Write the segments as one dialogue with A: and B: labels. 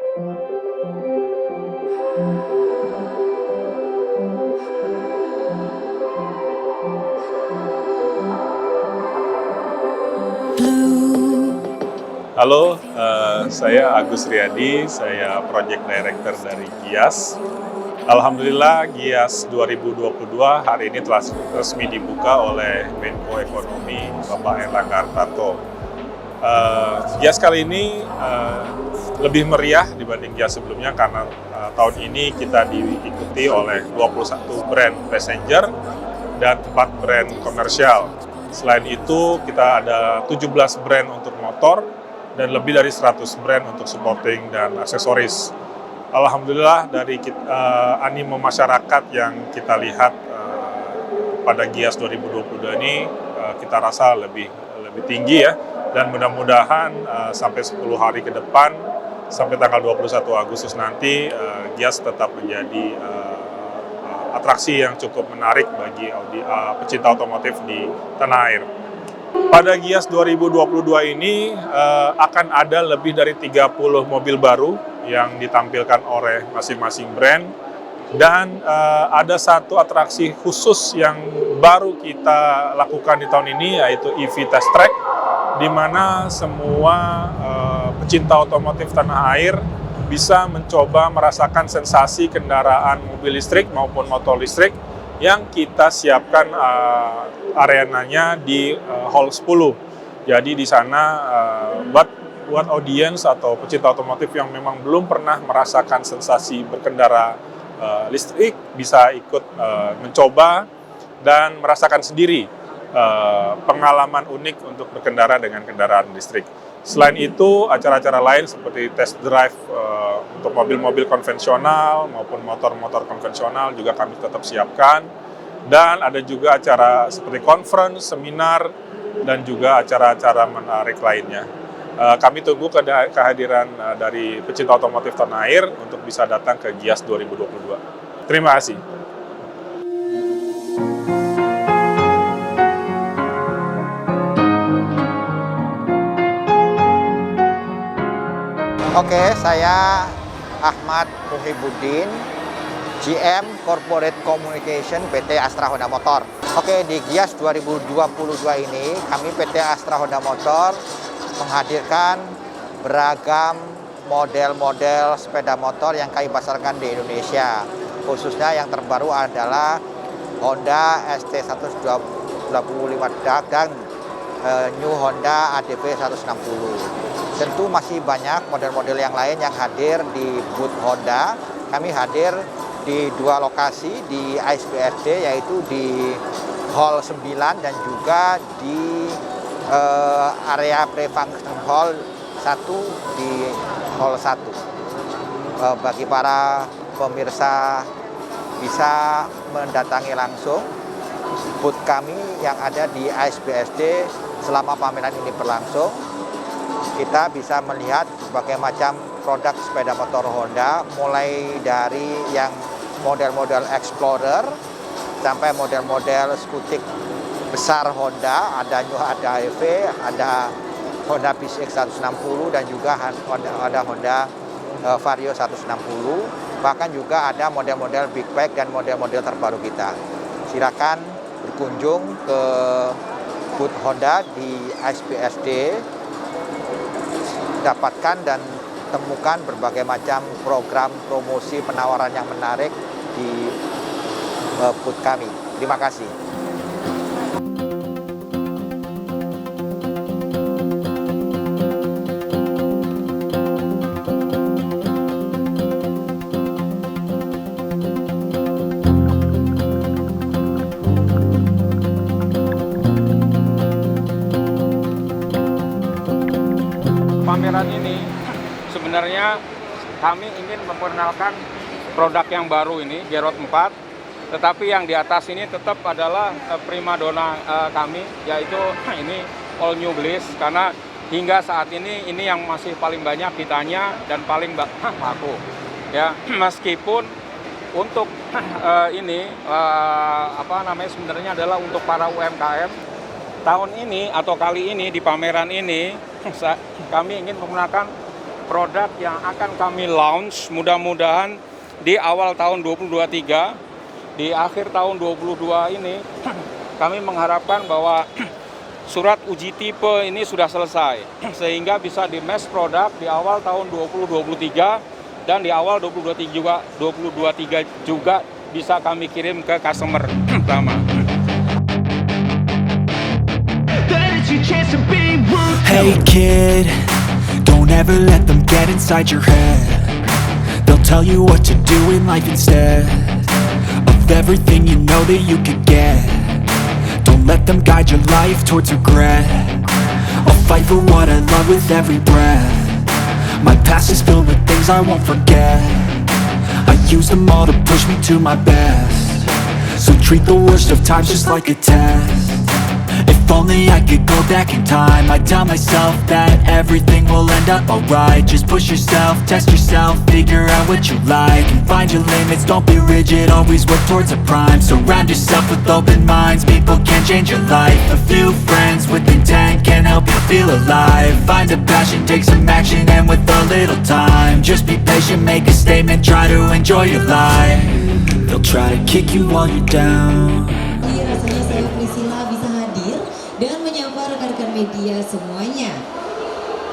A: Halo, saya Agus Riyadi, saya Project Director dari Gias. Alhamdulillah Gias 2022 hari ini telah resmi dibuka oleh Menko Ekonomi Bapak Erlangga Hartarto. Gias kali ini lebih meriah dibanding Gias sebelumnya karena tahun ini kita diikuti oleh 21 brand passenger dan 4 brand komersial. Selain itu kita ada 17 brand untuk motor dan lebih dari 100 brand untuk supporting dan aksesoris. Alhamdulillah dari animo masyarakat yang kita lihat pada Gias 2022 ini kita rasa lebih tinggi ya, dan mudah-mudahan sampai 10 hari ke depan sampai tanggal 21 Agustus nanti Gias tetap menjadi atraksi yang cukup menarik bagi pecinta otomotif di tanah air. Pada Gias 2022 ini akan ada lebih dari 30 mobil baru yang ditampilkan oleh masing-masing brand, dan ada satu atraksi khusus yang baru kita lakukan di tahun ini, yaitu EV Test Track, di mana semua pecinta otomotif tanah air bisa mencoba merasakan sensasi kendaraan mobil listrik maupun motor listrik yang kita siapkan arenanya di Hall 10. Jadi di sana buat audiens atau pecinta otomotif yang memang belum pernah merasakan sensasi berkendara listrik bisa ikut mencoba dan merasakan sendiri pengalaman unik untuk berkendara dengan kendaraan listrik. Selain itu, acara-acara lain seperti test drive untuk mobil-mobil konvensional maupun motor-motor konvensional juga kami tetap siapkan. Dan ada juga acara seperti conference, seminar, dan juga acara-acara menarik lainnya. Kami tunggu kehadiran dari pecinta otomotif tanah air untuk bisa datang ke Gias 2022. Terima kasih.
B: Oke, saya Ahmad Muhibbuddin, GM Corporate Communication PT Astra Honda Motor. Oke, di Gias 2022 ini kami PT Astra Honda Motor menghadirkan beragam model-model sepeda motor yang kami pasarkan di Indonesia. Khususnya yang terbaru adalah Honda ST125 dan New Honda ADV 160. Tentu masih banyak model-model yang lain yang hadir di booth Honda. Kami hadir di 2 lokasi di ISBSD, yaitu di Hall 9 dan juga di area pre-function hall 1 di Hall 1. Bagi para pemirsa bisa mendatangi langsung booth kami yang ada di ISBSD selama pameran ini berlangsung. Kita bisa melihat berbagai macam produk sepeda motor Honda, mulai dari yang model-model Explorer sampai model-model skutik besar Honda, ada New ADV, ada Honda PCX 160 dan juga ada Honda Vario 160. Bahkan juga ada model-model big bike dan model-model terbaru kita. Silakan berkunjung ke booth Honda di ISBSD, dapatkan dan temukan berbagai macam program promosi penawaran yang menarik di booth kami. Terima kasih.
C: Pameran ini sebenarnya kami ingin memperkenalkan produk yang baru ini, G-Road 4, tetapi yang di atas ini tetap adalah primadona kami, yaitu ini all new Bliss, karena hingga saat ini yang masih paling banyak ditanya dan paling laku. Ya, meskipun untuk ini sebenarnya adalah untuk para UMKM. Tahun ini atau kali ini di pameran ini kami ingin menggunakan produk yang akan kami launch mudah-mudahan di awal tahun 2023. Di akhir tahun 2022 ini kami mengharapkan bahwa surat uji tipe ini sudah selesai sehingga bisa di mass product di awal tahun 2023 dan di awal 2023 juga bisa kami kirim ke customer pertama.
D: Hey kid, don't ever let them get inside your head. They'll tell you what to do in life instead of everything you know that you could get. Don't let them guide your life towards regret. I'll fight for what I love with every breath. My past is filled with things I won't forget. I use them all to push me to my best. So treat the worst of times just like a test. If only I could go back in time, I'd tell myself that everything will end up alright. Just push yourself, test yourself, figure out what you like, and find your limits, don't be rigid, always work towards a prime. Surround yourself with open minds, people can change your life. A few friends with intent can help you feel alive. Find a passion, take some action, and with a little time, just be patient, make a statement, try to enjoy your life. They'll try to kick you while you're down.
E: Rasanya saya Priscilla bisa hadir dan menyapa rekan-rekan media semuanya.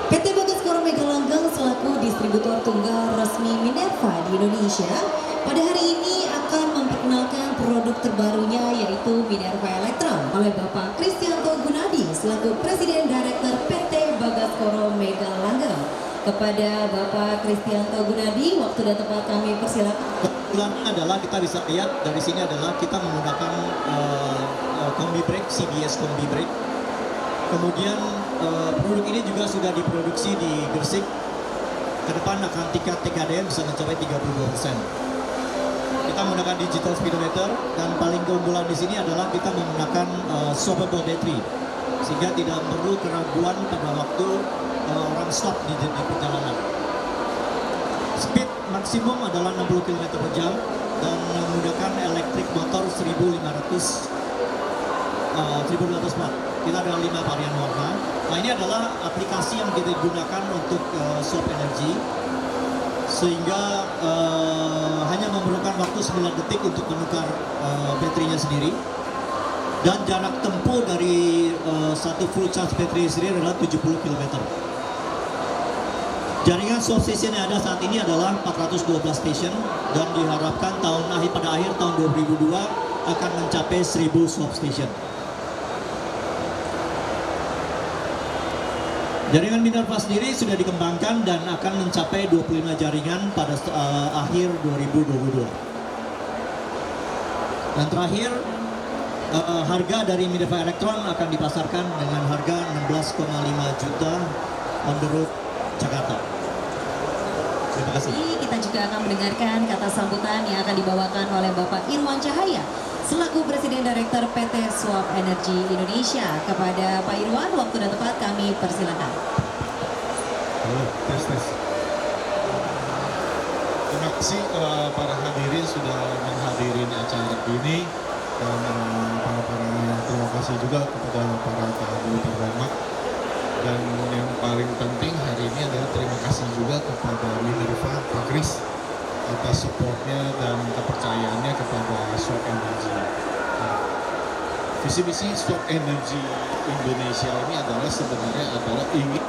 E: PT Bagaskoro Mega Langgeng selaku distributor tunggal resmi Minerva di Indonesia pada hari ini akan memperkenalkan produk terbarunya yaitu Minerva Electron oleh Bapak Kristianto Gunadi selaku Presiden Direktur PT Bagaskoro Mega Langgeng. Kepada Bapak Kristianto Gunadi, waktu dan tempat kami persilakan.
F: Keunggulannya adalah kita bisa lihat dari sini adalah kita menggunakan kombi brake, CBS kombi brake. Kemudian produk ini juga sudah diproduksi di Gresik. Ke depan akan tingkat TKDM bisa mencapai 32%. Kita menggunakan digital speedometer dan paling keunggulan di sini adalah kita menggunakan swappable battery sehingga tidak perlu keraguan pada waktu orang stop di perjalanan. Speed maksimum adalah 60 km per jam dan menggunakan elektrik motor 1500 watt. Kita ada 5 varian warna. Nah, ini adalah aplikasi yang kita gunakan untuk swap energi sehingga hanya memerlukan waktu 9 detik untuk menukar baterainya sendiri. Dan jarak tempuh dari satu full charge baterai sendiri adalah 70 km. Jaringan swap station yang ada saat ini adalah 412 station dan diharapkan pada akhir tahun 2002 akan mencapai 1000 swap station. Jaringan Minerva sendiri sudah dikembangkan dan akan mencapai 25 jaringan pada akhir 2022. Dan terakhir, harga dari Minerva Electron akan dipasarkan dengan harga 16,5 juta on the road Jakarta. Terima kasih.
E: Kita juga akan mendengarkan kata sambutan yang akan dibawakan oleh Bapak Irwan Cahaya selaku Presiden Direktur PT Swap Energy Indonesia. Kepada Pak Irwan, waktu dan tempat kami persilakan.
G: Halo, tes. Terima kasih para hadirin sudah menghadiri acara ini dan terima kasih juga kepada para tamu terhormat. Dan yang paling penting hari ini adalah terima kasih juga kepada Minerva, Pak Kris, atas supportnya dan kepercayaannya kepada Swap Energy. Nah, visi misi Swap Energy Indonesia ini sebenarnya adalah ingin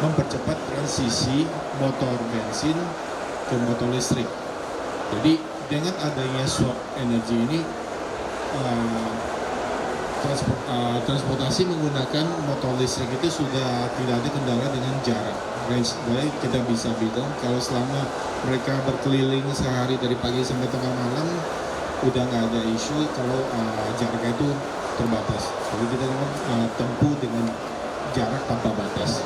G: mempercepat transisi motor bensin ke motor listrik. Jadi dengan adanya Swap Energy ini transportasi menggunakan motor listrik itu sudah tidak ada kendala dengan jarak. Baik kita bisa bilang kalau selama mereka berkeliling sehari dari pagi sampai tengah malam udah nggak ada isu kalau jaraknya itu terbatas. Jadi kita tempuh dengan jarak tanpa batas.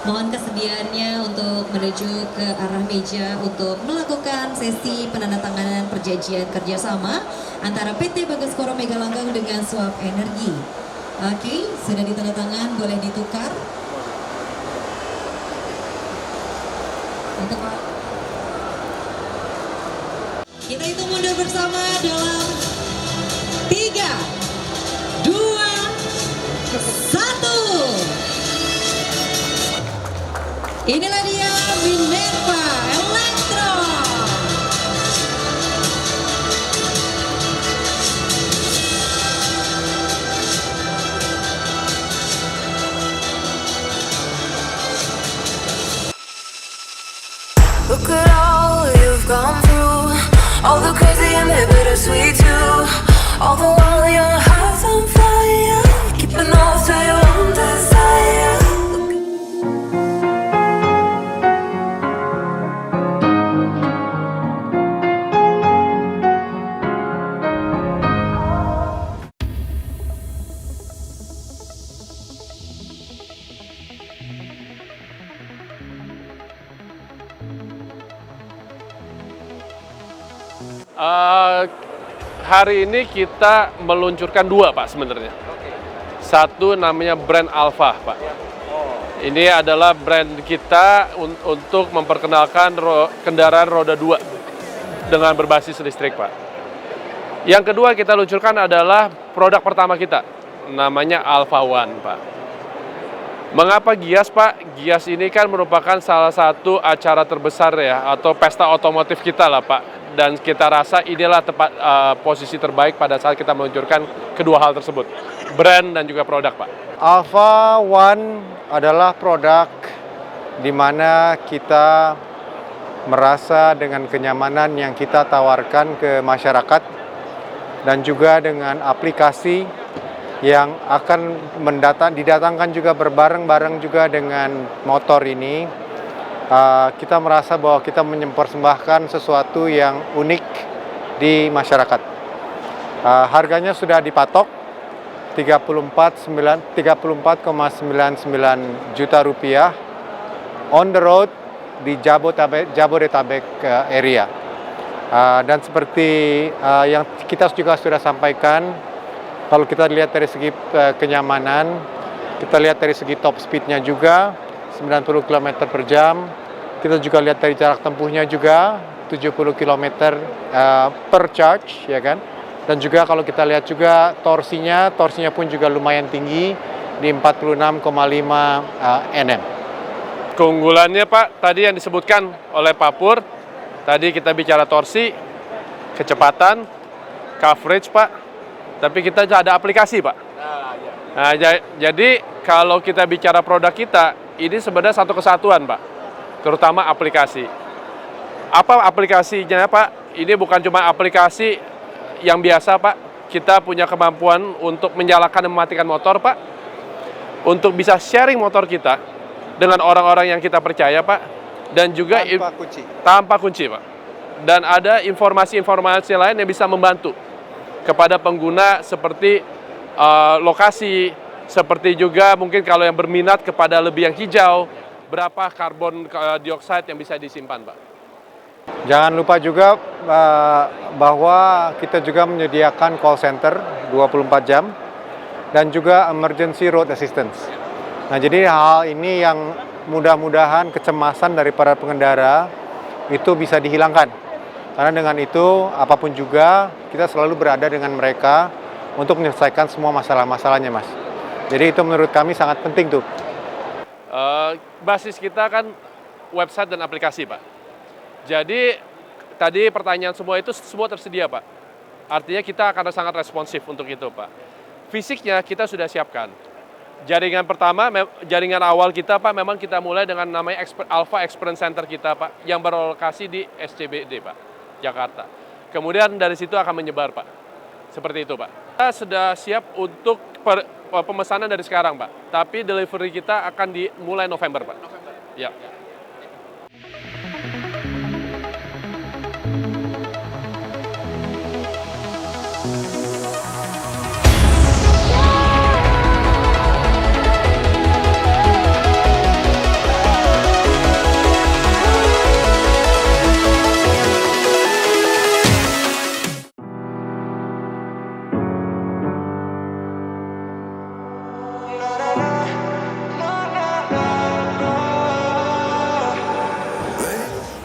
E: Mohon kesediaannya untuk menuju ke arah meja untuk melakukan sesi penandatanganan perjanjian kerjasama antara PT Bagaskoro Mega Langgeng dengan Swap Energy. Oke, sudah ditandatangan, boleh ditukar. Untuk kita hitung mundur bersama dalam 3, 2, 1. Inilah dia Minerva Elektro.
H: Look at all you've gone through, all the crazy and the bittersweet too. All the while your heart's on fire, keeping on to your own desire.
I: Hari ini kita meluncurkan dua Pak sebenarnya. Satu namanya brand Alfa Pak. Ini adalah brand kita untuk memperkenalkan kendaraan roda 2 dengan berbasis listrik Pak. Yang kedua kita luncurkan adalah produk pertama kita, namanya Alfa One Pak. Mengapa Gias Pak? Gias ini kan merupakan salah satu acara terbesar ya, atau pesta otomotif kita lah Pak. Dan kita rasa inilah tepat posisi terbaik pada saat kita meluncurkan kedua hal tersebut, brand dan juga produk Pak.
B: Alfa One adalah produk di mana kita merasa dengan kenyamanan yang kita tawarkan ke masyarakat dan juga dengan aplikasi yang akan didatangkan juga berbareng-bareng juga dengan motor ini. Kita merasa bahwa kita mempersembahkan sesuatu yang unik di masyarakat. Harganya sudah dipatok 34,99 juta rupiah on the road di Jabodetabek area. Dan seperti yang kita juga sudah sampaikan, kalau kita lihat dari segi kenyamanan, kita lihat dari segi top speed-nya juga 90 km per jam. Kita juga lihat dari jarak tempuhnya juga 70 km per charge, ya kan? Dan juga kalau kita lihat juga torsinya pun juga lumayan tinggi di 46,5 Nm.
I: Keunggulannya Pak, tadi yang disebutkan oleh Pak Pur, tadi kita bicara torsi, kecepatan, coverage Pak, tapi kita ada aplikasi Pak. Nah, jadi kalau kita bicara produk kita, ini sebenarnya satu kesatuan Pak, terutama aplikasi. Apa aplikasinya Pak? Ini bukan cuma aplikasi yang biasa Pak, kita punya kemampuan untuk menyalakan dan mematikan motor Pak, untuk bisa sharing motor kita dengan orang-orang yang kita percaya Pak, dan juga tanpa kunci Pak. Dan ada informasi-informasi lain yang bisa membantu kepada pengguna seperti lokasi, seperti juga mungkin kalau yang berminat kepada lebih yang hijau, berapa karbon dioksida yang bisa disimpan Pak.
B: Jangan lupa juga bahwa kita juga menyediakan call center 24 jam dan juga emergency road assistance. Nah, jadi hal ini yang mudah-mudahan kecemasan dari para pengendara itu bisa dihilangkan. Karena dengan itu, apapun juga, kita selalu berada dengan mereka untuk menyelesaikan semua masalah-masalahnya, Mas. Jadi itu menurut kami sangat penting tuh.
I: Basis kita kan website dan aplikasi, Pak. Jadi tadi pertanyaan semua itu semua tersedia, Pak. Artinya kita akan sangat responsif untuk itu, Pak. Fisiknya kita sudah siapkan. Jaringan pertama, jaringan awal kita, Pak, memang kita mulai dengan namanya Alfa Experience Center kita, Pak, yang berlokasi di SCBD, Pak, Jakarta. Kemudian dari situ akan menyebar, Pak. Seperti itu, Pak. Kita sudah siap untuk pemesanan dari sekarang, Pak. Tapi delivery kita akan dimulai November, Pak. Ya.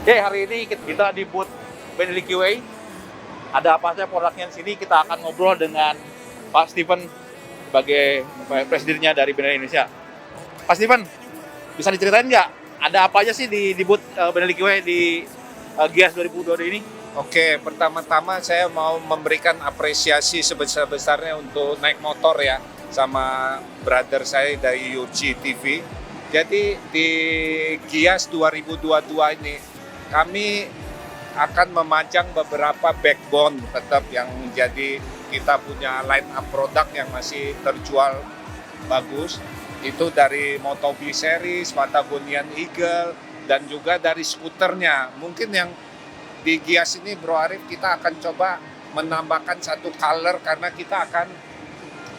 J: Oke, hari ini kita di booth Benelli QA. Ada apa saja produknya di sini, kita akan ngobrol dengan Pak Steven sebagai presidennya dari Benelli Indonesia. Pak Steven, bisa diceritain nggak ada apa aja sih di booth Benelli QA di Gias 2022 ini?
C: Oke, pertama-tama saya mau memberikan apresiasi sebesar-besarnya untuk naik motor ya sama brother saya dari UC TV. Jadi di Gias 2022 ini kami akan memajang beberapa backbone tetap yang menjadi kita punya line up produk yang masih terjual bagus. Itu dari Moto B Series, Patagonian Eagle, dan juga dari skuternya. Mungkin yang di Gias ini Bro Arif kita akan coba menambahkan satu color karena kita akan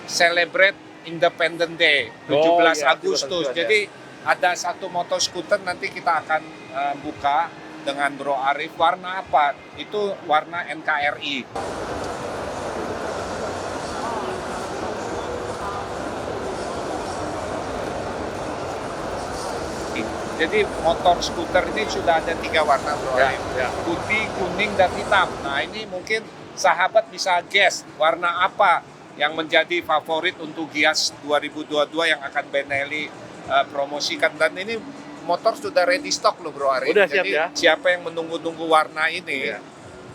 C: celebrate Independence Day 17 Agustus. Jadi ada satu motor skuter nanti kita akan buka dengan Bro Arif. Warna apa? Itu warna NKRI. Jadi motor skuter ini sudah ada 3 warna Bro Arif. Putih, kuning, dan hitam. Nah ini mungkin sahabat bisa guess warna apa yang menjadi favorit untuk Gias 2022 yang akan Benelli promosikan. Dan ini motor sudah ready stock loh Bro Arif.
J: Udah siap.
C: Jadi
J: Ya.
C: siapa yang menunggu-nunggu warna ini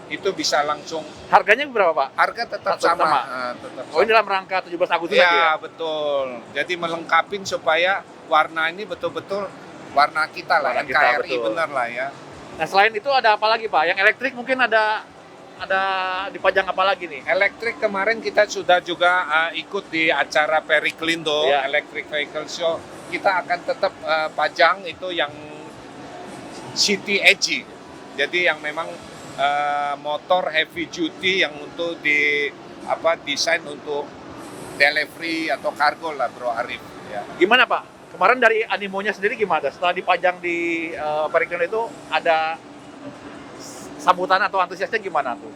C: itu bisa langsung.
J: Harganya berapa Pak?
C: Harga tetap
J: Tetap
C: sama.
J: sama.
C: Tetap
J: Oh ini dalam rangka 17 Agustus lagi ya?
C: Ya betul. Jadi melengkapin supaya warna ini betul-betul warna kita lah,
J: Warna kita,
C: NKRI
J: betul.
C: bener lah ya.
J: Nah selain itu ada apa lagi Pak? Yang elektrik mungkin ada dipajang apa lagi nih?
C: Elektrik kemarin kita sudah juga ikut di acara Periklindo
J: Ya.
C: Electric Vehicle Show. Kita akan tetap pajang itu yang City Edge. Jadi yang memang motor heavy duty yang untuk desain untuk delivery atau kargo lah Bro Arif. Ya.
J: Gimana Pak? Kemarin dari animonya sendiri gimana? Setelah dipajang di Periklindo itu ada sambutan atau antusiasnya gimana tuh?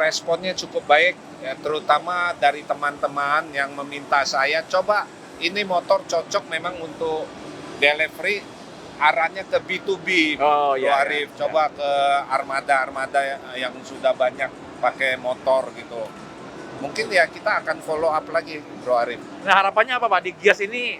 C: Responnya cukup baik, ya, terutama dari teman-teman yang meminta saya coba ini motor cocok memang untuk delivery arahnya ke B2B,
J: Oh,
C: Bro
J: iya,
C: Arif.
J: iya.
C: Coba ke armada yang sudah banyak pakai motor gitu. Mungkin ya kita akan follow up lagi, Bro Arif.
J: Nah harapannya apa Pak? Di Gias ini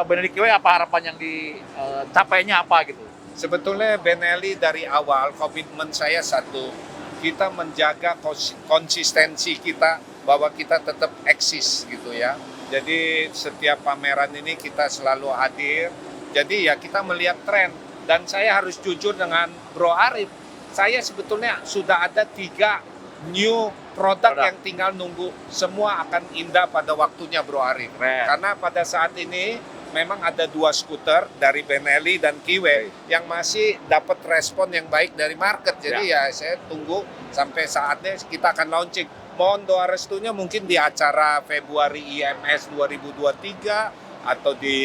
J: Benelli QA apa harapan yang dicapainya apa gitu?
C: Sebetulnya Benelli dari awal komitmen saya satu, kita menjaga konsistensi kita bahwa kita tetap eksis gitu ya. Jadi setiap pameran ini kita selalu hadir. Jadi ya kita melihat tren. Dan saya harus jujur dengan Bro Arif, saya sebetulnya sudah ada 3 new produk yang tinggal nunggu. Semua akan indah pada waktunya Bro Arif.
J: Keren.
C: Karena pada saat ini memang ada 2 skuter dari Benelli dan Kiwe yang masih dapat respon yang baik dari market. Jadi ya saya tunggu sampai saatnya kita akan launching. Mohon doa restunya mungkin di acara Februari IMS 2023 atau di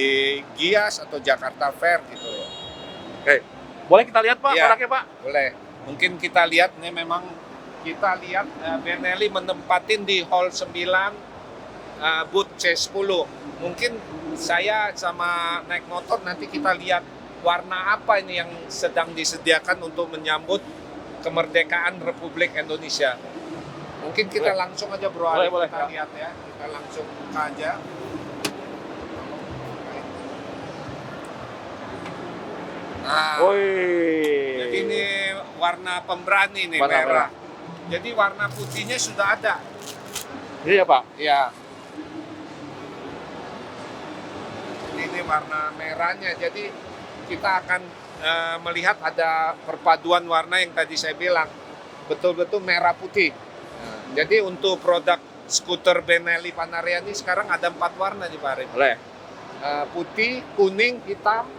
C: Gias atau Jakarta Fair gitu.
J: Oke. Boleh kita lihat Pak
C: Iya.
J: produknya Pak?
C: Boleh. Mungkin kita lihat nih memang kita lihat Benelli menempatin di hall 9 booth C10. Mungkin saya sama naik motor nanti kita lihat warna apa ini yang sedang disediakan untuk menyambut kemerdekaan Republik Indonesia. Mungkin kita langsung aja Bro Ali,
J: Boleh,
C: kita lihat ya. Kita langsung buka aja. Nah, jadi ini warna pemberani nih,
J: Warna
C: merah. Jadi warna putihnya sudah ada.
J: Iya Pak.
C: Ya. Ini warna merahnya. Jadi kita akan melihat ada perpaduan warna yang tadi saya bilang. Betul-betul merah putih. Jadi untuk produk skuter Benelli Panariani sekarang ada 4 warna nih Pak Arif.
J: Boleh.
C: Putih, kuning, hitam,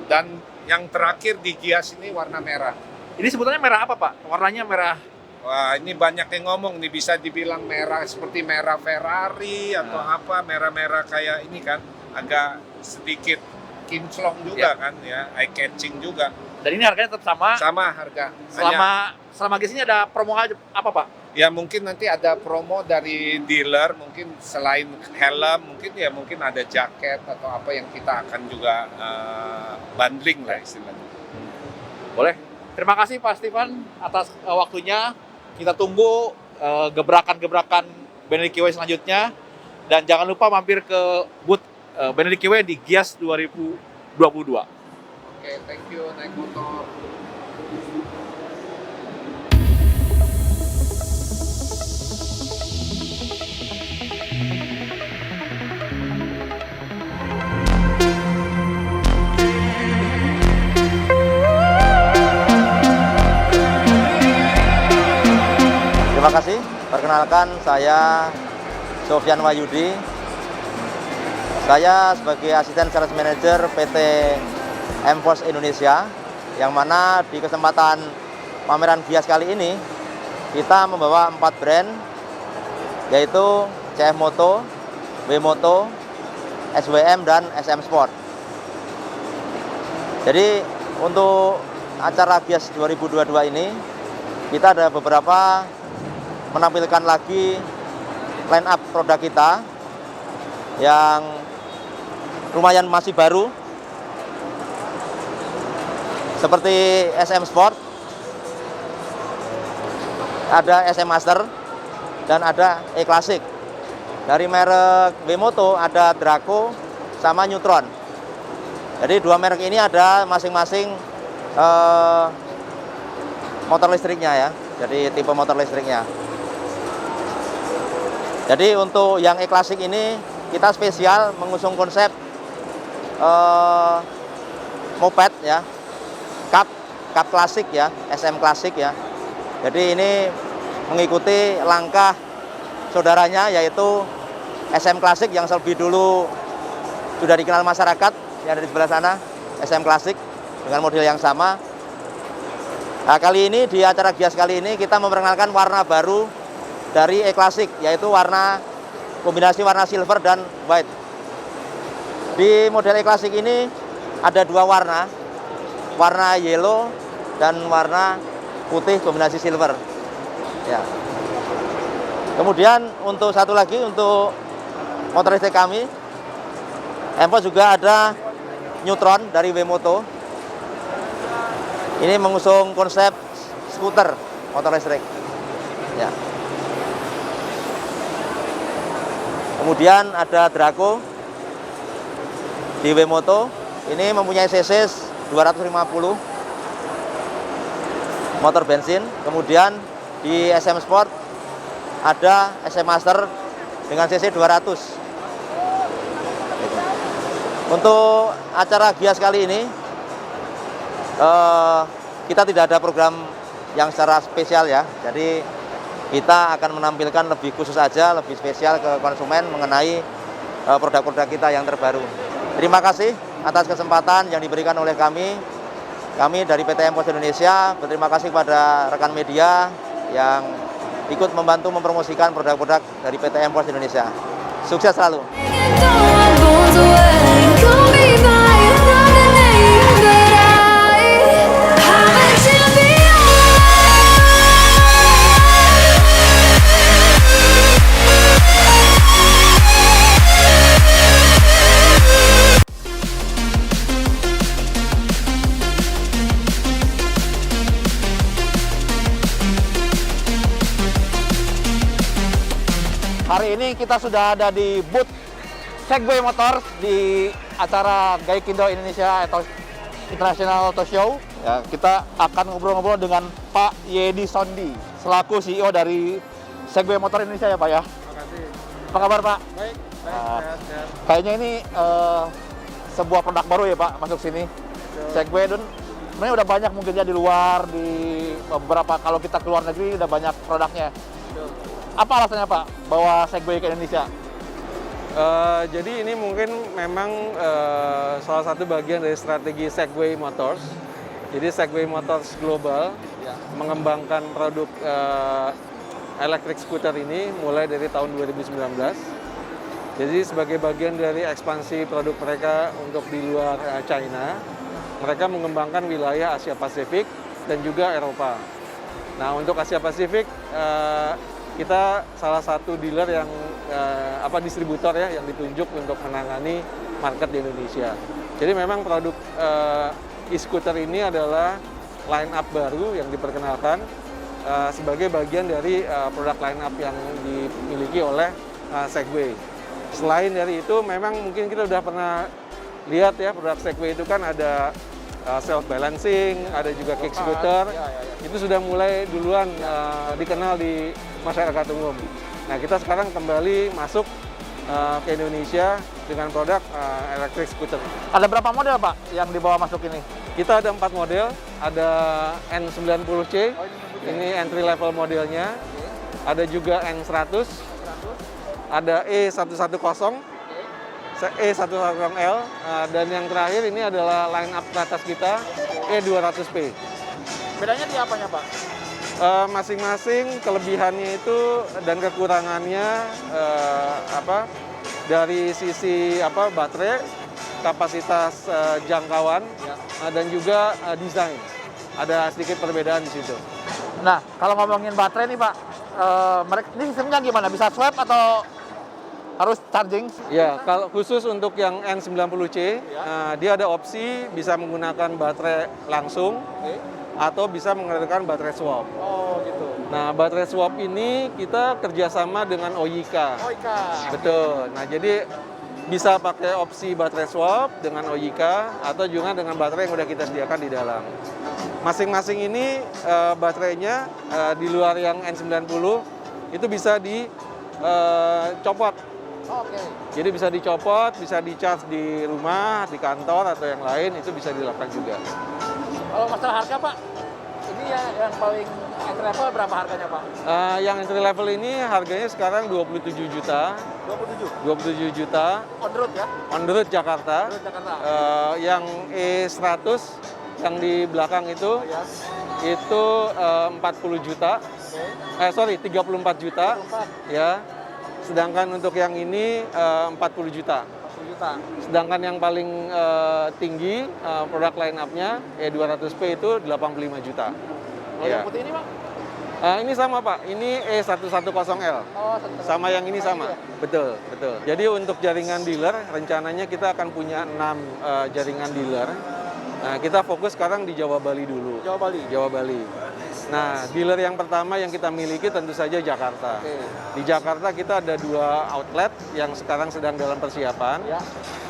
C: dan yang terakhir di Gias ini warna merah.
J: Ini sebutannya merah apa Pak? Warnanya merah.
C: Wah, ini banyak yang ngomong nih, bisa dibilang merah seperti merah Ferrari atau apa, merah-merah kayak ini kan, agak sedikit kinclong juga kan ya, eye catching juga.
J: Dan ini harganya tetap sama.
C: Sama harga.
J: Selama Gias ini ada promo apa Pak?
C: Ya mungkin nanti ada promo dari dealer, mungkin selain helm, mungkin ada jaket atau apa yang kita akan juga bundling lah istilahnya.
J: Boleh. Terima kasih Pak Stefan atas waktunya. Kita tunggu gebrakan-gebrakan Benelli QA selanjutnya. Dan jangan lupa mampir ke booth Benelli QA di Gias 2022. Oke, thank you naik motor.
B: Terima kasih. Perkenalkan, saya Sofyan Wahyudi. Saya sebagai asisten sales manager PT M-Force Indonesia, yang mana di kesempatan pameran Gias kali ini kita membawa 4 brand, yaitu CF Moto, W Moto, SWM, dan SM Sport. Jadi untuk acara Gias 2022 ini kita ada beberapa menampilkan lagi line up produk kita yang lumayan masih baru, seperti SM Sport, ada SM Master, dan ada E-Classic. Dari merek W-Moto ada Draco sama Neutron. Jadi dua merek ini ada masing-masing motor listriknya ya, jadi tipe motor listriknya. Jadi untuk yang E-Classic ini kita spesial mengusung konsep moped ya, cup klasik ya, SM klasik ya. Jadi ini mengikuti langkah saudaranya, yaitu SM klasik yang lebih dulu sudah dikenal masyarakat yang ada di sebelah sana, SM klasik dengan model yang sama. Nah, kali ini di acara Gias kali ini kita memperkenalkan warna baru dari E-Classic, yaitu warna kombinasi warna silver dan white. Di model E-Classic ini ada dua warna yellow dan warna putih kombinasi silver. Ya. Kemudian untuk satu lagi untuk motor listrik kami, M-Force juga ada Neutron dari W-Moto. Ini mengusung konsep skuter motor listrik. Ya. Kemudian ada Draco di W-Moto. Ini mempunyai cc 250 motor bensin. Kemudian di SM Sport ada SM Master dengan cc 200. Untuk acara Gias kali ini kita tidak ada program yang secara spesial ya. Jadi kita akan menampilkan lebih khusus aja, lebih spesial ke konsumen mengenai produk-produk kita yang terbaru. Terima kasih atas kesempatan yang diberikan oleh kami dari PT M-Force Indonesia. Berterima kasih kepada rekan media yang ikut membantu mempromosikan produk-produk dari PT M-Force Indonesia. Sukses selalu.
J: Hari ini kita sudah ada di booth Segway Motors di acara Gaikindo Indonesia atau International Auto Show. Ya, kita akan ngobrol-ngobrol dengan Pak Yedi Sondi selaku CEO dari Segway Motor Indonesia ya Pak ya.
I: Terima kasih.
J: Apa kabar Pak?
I: Baik, sehat.
J: Kayaknya ini sebuah produk baru ya Pak masuk sini. Segway dan sebenarnya udah banyak mungkin ya di luar, di beberapa kalau kita keluar negeri udah banyak produknya. Apa alasannya Pak bawa Segway ke Indonesia?
I: Jadi ini mungkin memang salah satu bagian dari strategi Segway Motors. Jadi Segway Motors Global mengembangkan produk electric scooter ini mulai dari tahun 2019. Jadi sebagai bagian dari ekspansi produk mereka untuk di luar China, mereka mengembangkan wilayah Asia Pasifik dan juga Eropa. Nah untuk Asia Pasifik kita salah satu dealer yang distributor ya yang ditunjuk untuk menangani market di Indonesia. Jadi memang produk e-scooter ini adalah line up baru yang diperkenalkan sebagai bagian dari produk line up yang dimiliki oleh Segway. Selain dari itu memang mungkin kita udah pernah lihat ya produk Segway itu kan ada self balancing, ada juga kick scooter. Itu sudah mulai duluan dikenal di masyarakat umum. Nah, kita sekarang kembali masuk ke Indonesia dengan produk electric scooter.
J: Ada berapa model Pak yang dibawa masuk ini?
I: Kita ada 4 model, ada N90C, ini entry level modelnya, ada juga N100, ada E110, E110L, dan yang terakhir ini adalah line up atas kita, E200P.
J: Bedanya di apanya Pak?
I: Masing-masing kelebihannya itu dan kekurangannya dari sisi baterai, kapasitas jangkauan, dan juga desain. Ada sedikit perbedaan di situ.
J: Nah, kalau ngomongin baterai nih Pak, ini sistemnya gimana? Bisa swap atau harus charging?
I: Ya, kalau khusus untuk yang N90C, dia ada opsi bisa menggunakan baterai langsung atau bisa menggunakan baterai swap.
J: Oh gitu.
I: Nah, baterai swap ini kita kerjasama dengan OYK.
J: OYK.
I: Betul. Nah, jadi bisa pakai opsi baterai swap dengan OYK atau juga dengan baterai yang udah kita sediakan di dalam. Masing-masing ini baterainya di luar yang N90 itu bisa dicopot.
J: Oke.
I: Jadi bisa dicopot, bisa di-charge di rumah, di kantor, atau yang lain, itu bisa dilakukan juga.
J: Kalau masalah harga Pak, ini yang paling entry level berapa harganya Pak?
I: Yang entry level ini harganya sekarang 27 juta. 27 juta.
J: On the road ya?
I: On the road Jakarta.
J: On the road Jakarta.
I: Yang E100 yang di belakang itu, itu 40 juta. 34 juta.
J: 34.
I: Ya. Sedangkan untuk yang ini 40 juta.
J: 40 juta.
I: Sedangkan yang paling tinggi produk line up-nya E200P itu 85 juta.
J: Kalau yang putih ini Pak?
I: Ini sama Pak, ini E110L.
J: Oh,
I: sama yang ini sama. Betul, betul. Jadi untuk jaringan dealer, rencananya kita akan punya 6 jaringan dealer. Nah, kita fokus sekarang di Jawa Bali dulu. Jawa Bali. Nah, dealer yang pertama yang kita miliki tentu saja Jakarta. Di Jakarta kita ada 2 outlet yang sekarang sedang dalam persiapan.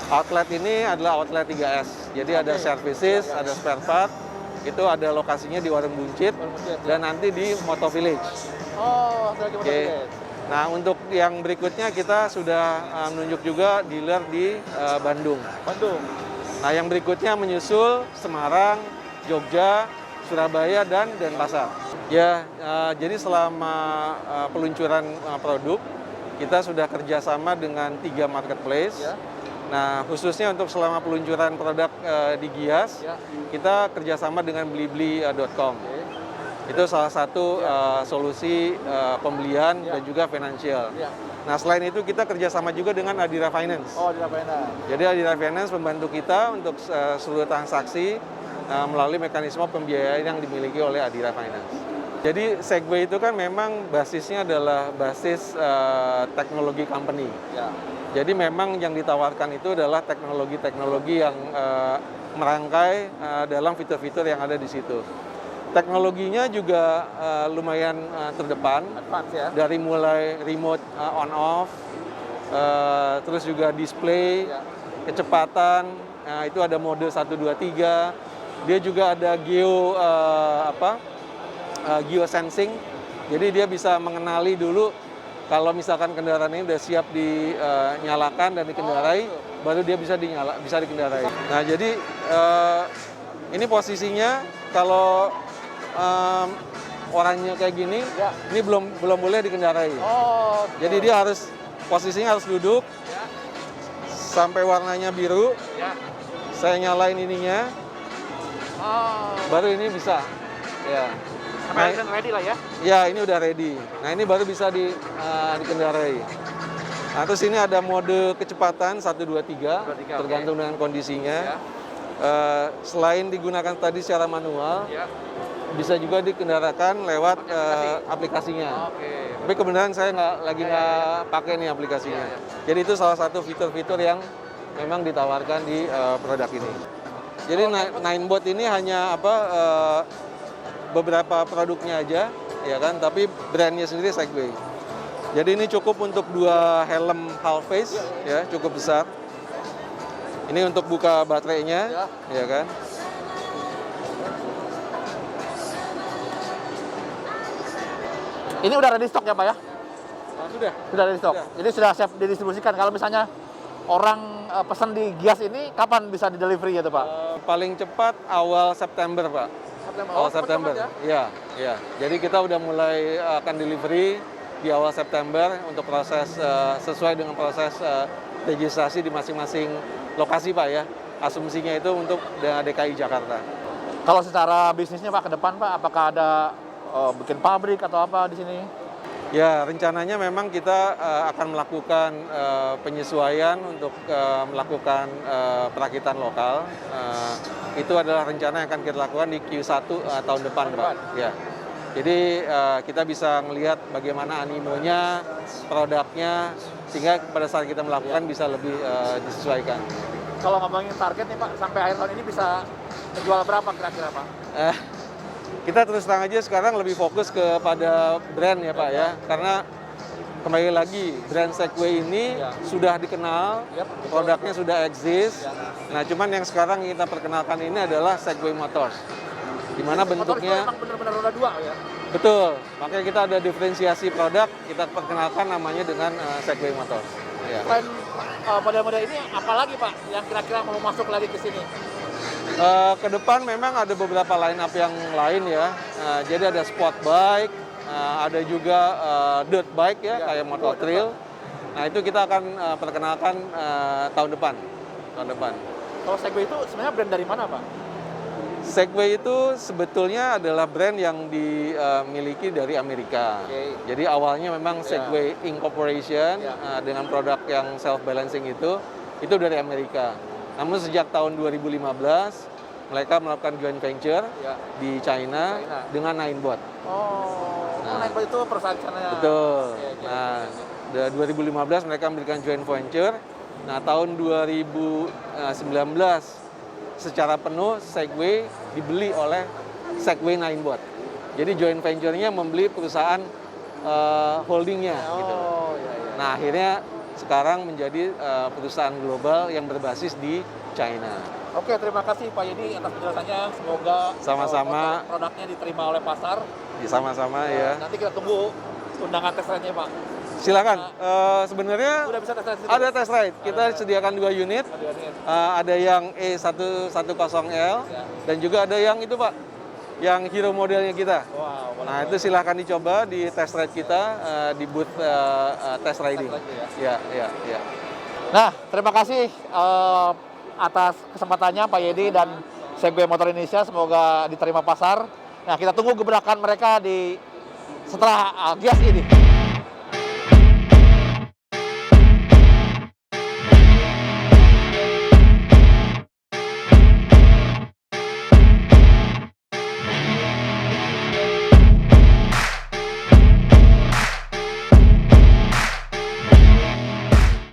I: Outlet ini adalah outlet 3S. Jadi ada services, ada spare part. Itu ada lokasinya di Warung Buncit dan nanti di Moto Village.
J: Oh, lagi Moto Village.
I: Nah, untuk yang berikutnya kita sudah menunjuk juga dealer di Bandung. Nah, yang berikutnya menyusul Semarang, Jogja, Surabaya, dan Denpasar. Ya, jadi selama peluncuran produk, kita sudah kerjasama dengan 3 marketplace. Nah, khususnya untuk selama peluncuran produk di Gias, kita kerjasama dengan Blibli.com. Itu salah satu solusi pembelian dan juga finansial. Nah, selain itu kita kerjasama juga dengan Adira Finance.
J: Oh, Adira Finance.
I: Jadi Adira Finance membantu kita untuk seluruh transaksi melalui mekanisme pembiayaan yang dimiliki oleh Adira Finance. Jadi Segway itu kan memang basisnya adalah basis teknologi company. Jadi memang yang ditawarkan itu adalah teknologi-teknologi yang merangkai dalam fitur-fitur yang ada di situ. Teknologinya juga lumayan terdepan, dari mulai remote on-off, terus juga display, kecepatan, itu ada mode 1, 2, 3. Dia juga ada geosensing, jadi dia bisa mengenali dulu kalau misalkan kendaraan ini udah siap dinyalakan dan dikendarai, baru dia bisa dikendarai. Nah, jadi ini posisinya kalau orangnya kayak gini, ini belum boleh dikendarai.
J: Oh,
I: jadi dia posisinya harus duduk sampai warnanya biru. Saya nyalain ininya, baru ini bisa. Ya.
J: Sampai ready lah ya?
I: Ya, ini udah ready. Nah, ini baru bisa dikendarai. Nah, terus ini ada mode kecepatan 1, 2, 3, tergantung dengan kondisinya. Selain digunakan tadi secara manual, bisa juga dikendarakan lewat aplikasinya. Tapi kebenaran saya nggak pakai nih aplikasinya. Jadi itu salah satu fitur-fitur yang memang ditawarkan di produk ini. Jadi Ninebot ini hanya beberapa produknya aja, ya kan? Tapi brandnya sendiri Segway. Jadi ini cukup untuk 2 helm half face, ya, cukup besar. Ini untuk buka baterainya, ya kan?
J: Ini udah ready stock ya Pak ya?
C: Sudah.
J: Sudah ready stock. Jadi sudah siap didistribusikan. Kalau misalnya orang pesan di Gias ini, kapan bisa di delivery gitu Pak?
C: Paling cepat awal September, Pak. Awal September. Iya, iya. Jadi kita udah mulai akan delivery di awal September untuk proses sesuai dengan proses registrasi di masing-masing lokasi, Pak ya. Asumsinya itu untuk DKI Jakarta.
J: Kalau secara bisnisnya Pak ke depan Pak, apakah ada bikin pabrik atau apa di sini?
C: Ya, rencananya memang kita akan melakukan penyesuaian untuk melakukan perakitan lokal. Itu adalah rencana yang akan kita lakukan di Q1 tahun depan, Pak. Ya. Jadi kita bisa melihat bagaimana animonya, produknya, sehingga pada saat kita melakukan bisa lebih disesuaikan.
J: Kalau ngomongin target nih Pak, sampai akhir tahun ini bisa menjual berapa kira-kira Pak?
C: Kita terus terang aja sekarang lebih fokus kepada brand ya Pak ya, karena kembali lagi brand Segway ini sudah dikenal, produknya sudah eksis. Nah cuman yang sekarang kita perkenalkan ini adalah Segway Motors, di mana bentuknya
J: memang benar-benar roda 2 ya?
C: Betul, makanya kita ada diferensiasi produk, kita perkenalkan namanya dengan Segway Motors. Ya.
J: Selain model-model ini, apalagi Pak yang kira-kira mau masuk lagi ke sini?
C: Ke depan memang ada beberapa line up yang lain ya. Jadi ada sport bike, ada juga dirt bike ya, kayak motor trail. Nah itu kita akan perkenalkan tahun depan.
J: Kalau Segway itu sebenarnya brand dari mana Pak?
C: Segway itu sebetulnya adalah brand yang dimiliki dari Amerika. Jadi awalnya memang Segway Incorporation dengan produk yang self balancing itu dari Amerika. Namun sejak tahun 2015 mereka melakukan joint venture di China dengan Ninebot.
J: Ninebot itu perusahaan China.
C: Betul. Nah, 2015 mereka memberikan joint venture. Nah, tahun 2019 secara penuh Segway dibeli oleh Segway Ninebot. Jadi joint venture-nya membeli perusahaan holdingnya. Gitu. Nah, akhirnya sekarang menjadi perusahaan global yang berbasis di China.
J: Oke, terima kasih Pak Yedi atas penjelasannya. Semoga
C: sama-sama
J: produknya diterima oleh pasar.
C: Sama-sama ya.
J: Nanti kita tunggu undangan tes ride-nya Pak.
C: Silakan. Sebenarnya
J: udah bisa tes ride.
C: Ada tes ride. Kita sediakan 2 unit. Ada yang E110L dan juga ada yang itu Pak, yang hero modelnya kita. Nah itu silahkan dicoba di test ride kita di booth test riding. Ya.
J: Nah terima kasih atas kesempatannya Pak Yedi dan Segway Motor Indonesia. Semoga diterima pasar. Nah kita tunggu gebrakan mereka di setelah Gias ini.